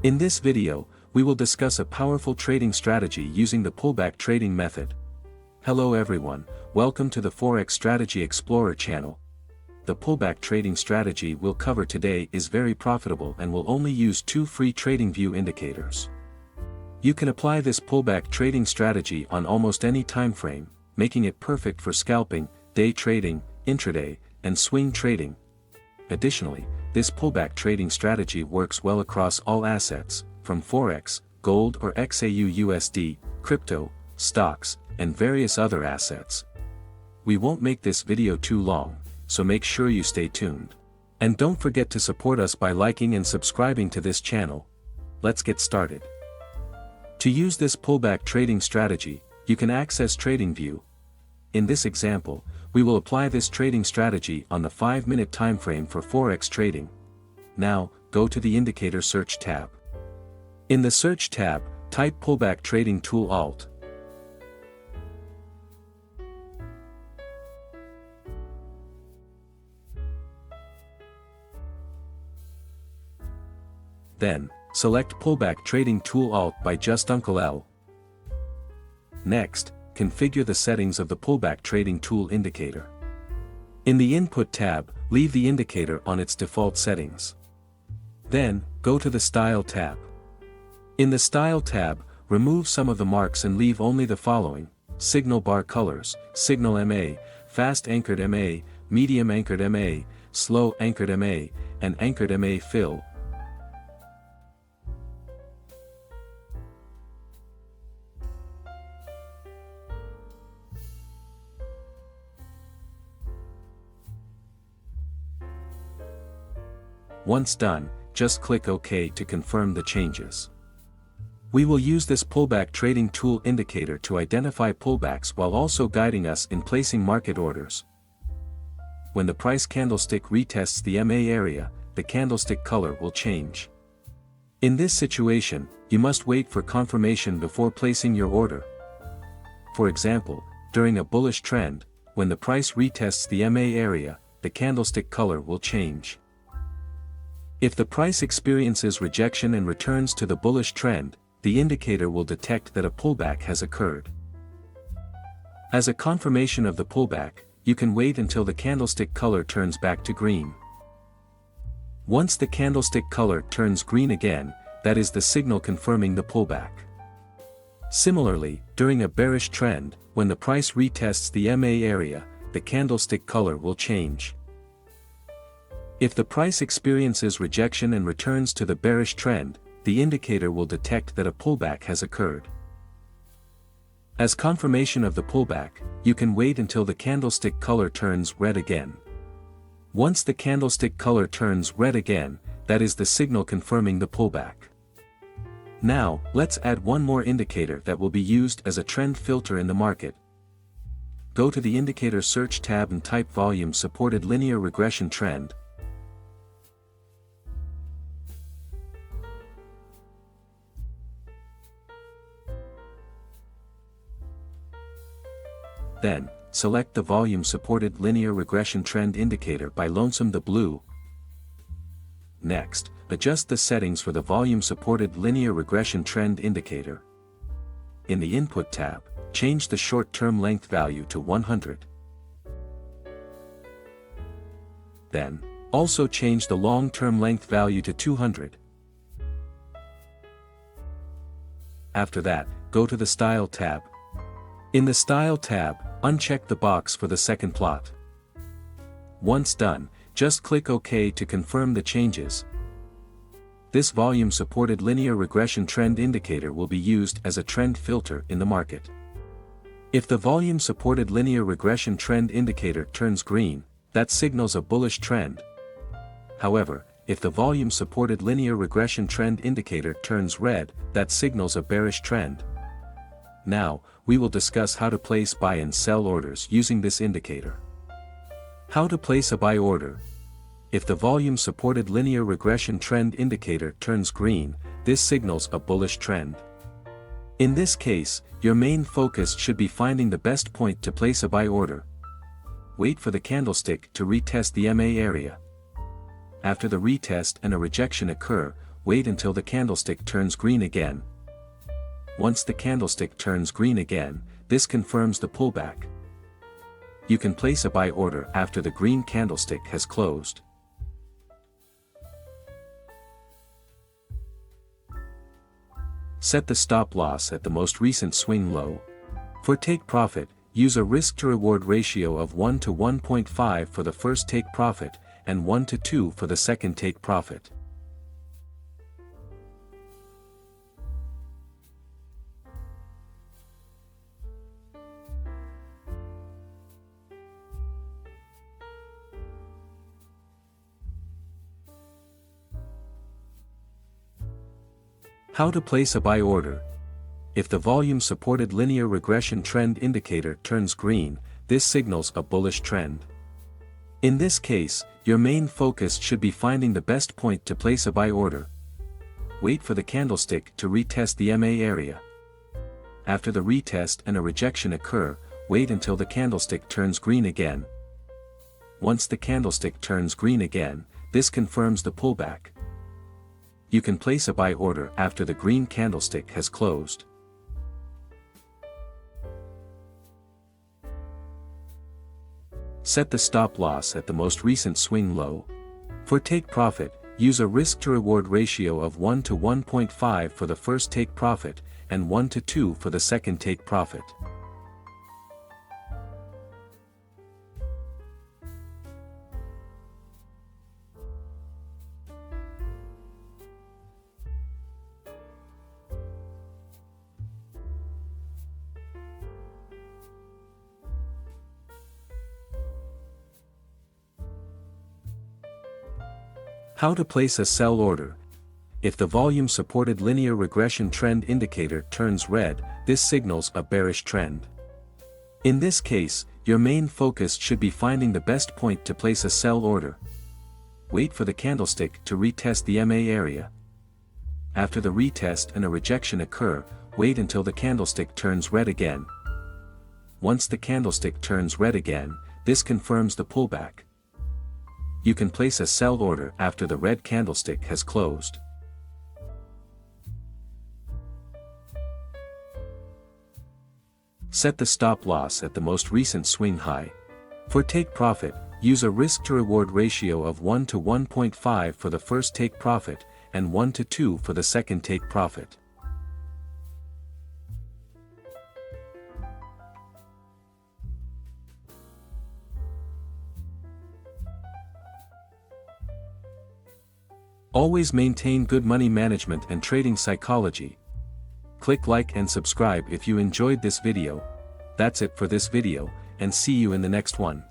In this video, we will discuss a powerful trading strategy using the pullback trading method. Hello everyone, welcome to the Forex Strategy Explorer channel. The pullback trading strategy we'll cover today is very profitable and will only use 2 free Tradingview indicators. You can apply this pullback trading strategy on almost any time frame, making it perfect for scalping, day trading, intraday, and swing trading. Additionally, this pullback trading strategy works well across all assets, from Forex, gold or xauusd, crypto, stocks, and various other assets. We won't make this video too long, so make sure you stay tuned. And don't forget to support us by liking and subscribing to this channel. Let's get started. To use this pullback trading strategy, you can access Tradingview. In this example, we will apply this trading strategy on the 5-minute time frame for Forex trading. Now, go to the Indicator Search tab. In the Search tab, type Pullback Trading Tool Alt. Then, select Pullback Trading Tool Alt by JustUncleL. Next, configure the settings of the pullback trading tool indicator. In the Input tab, leave the indicator on its default settings. Then, go to the Style tab. In the Style tab, remove some of the marks and leave only the following: Signal Bar Colors, Signal MA, Fast Anchored MA, Medium Anchored MA, Slow Anchored MA, and Anchored MA Fill. Once done, just click OK to confirm the changes. We will use this pullback trading tool indicator to identify pullbacks while also guiding us in placing market orders. When the price candlestick retests the MA area, the candlestick color will change. In this situation, you must wait for confirmation before placing your order. For example, during a bullish trend, when the price retests the MA area, the candlestick color will change. If the price experiences rejection and returns to the bullish trend, the indicator will detect that a pullback has occurred. As a confirmation of the pullback, you can wait until the candlestick color turns back to green. Once the candlestick color turns green again, that is the signal confirming the pullback. Similarly, during a bearish trend, when the price retests the MA area, the candlestick color will change. If the price experiences rejection and returns to the bearish trend, the indicator will detect that a pullback has occurred. As confirmation of the pullback, you can wait until the candlestick color turns red again. Once the candlestick color turns red again, that is the signal confirming the pullback. Now, let's add one more indicator that will be used as a trend filter in the market. Go to the Indicator Search tab and type Volume Supported Linear Regression Trend. Then, select the Volume Supported Linear Regression Trend indicator by Lonesome the Blue. Next, adjust the settings for the Volume Supported Linear Regression Trend indicator. In the Input tab, change the short-term length value to 100. Then, also change the long-term length value to 200. After that, go to the Style tab. In the Style tab, uncheck the box for the second plot. Once done, just click OK to confirm the changes. This Volume Supported Linear Regression Trend indicator will be used as a trend filter in the market. If the Volume Supported Linear Regression Trend indicator turns green, that signals a bullish trend. However, if the Volume Supported Linear Regression Trend indicator turns red, that signals a bearish trend. Now, we will discuss how to place buy and sell orders using this indicator. How to place a buy order. If the Volume Supported Linear Regression Trend indicator turns green, this signals a bullish trend. In this case, your main focus should be finding the best point to place a buy order. Wait for the candlestick to retest the MA area. After the retest and a rejection occur, wait until the candlestick turns green again. Once the candlestick turns green again, this confirms the pullback. You can place a buy order after the green candlestick has closed. Set the stop loss at the most recent swing low. For take profit, use a risk-to-reward ratio of 1 to 1.5 for the first take profit, and 1 to 2 for the second take profit. How to place a buy order. If the volume-supported linear regression trend indicator turns green, this signals a bullish trend. In this case, your main focus should be finding the best point to place a buy order. Wait for the candlestick to retest the MA area. After the retest and a rejection occur, wait until the candlestick turns green again. Once the candlestick turns green again, this confirms the pullback. You can place a buy order after the green candlestick has closed. Set the stop loss at the most recent swing low. For take profit, use a risk-to-reward ratio of 1 to 1.5 for the first take profit, and 1 to 2 for the second take profit. How to place a sell order. If the volume-supported linear regression trend indicator turns red, this signals a bearish trend. In this case, your main focus should be finding the best point to place a sell order. Wait for the candlestick to retest the MA area. After the retest and a rejection occur, wait until the candlestick turns red again. Once the candlestick turns red again, this confirms the pullback. You can place a sell order after the red candlestick has closed. Set the stop loss at the most recent swing high. For take profit, use a risk-to-reward ratio of 1 to 1.5 for the first take profit, and 1 to 2 for the second take profit. Always maintain good money management and trading psychology. Click like and subscribe if you enjoyed this video. That's it for this video, and see you in the next one.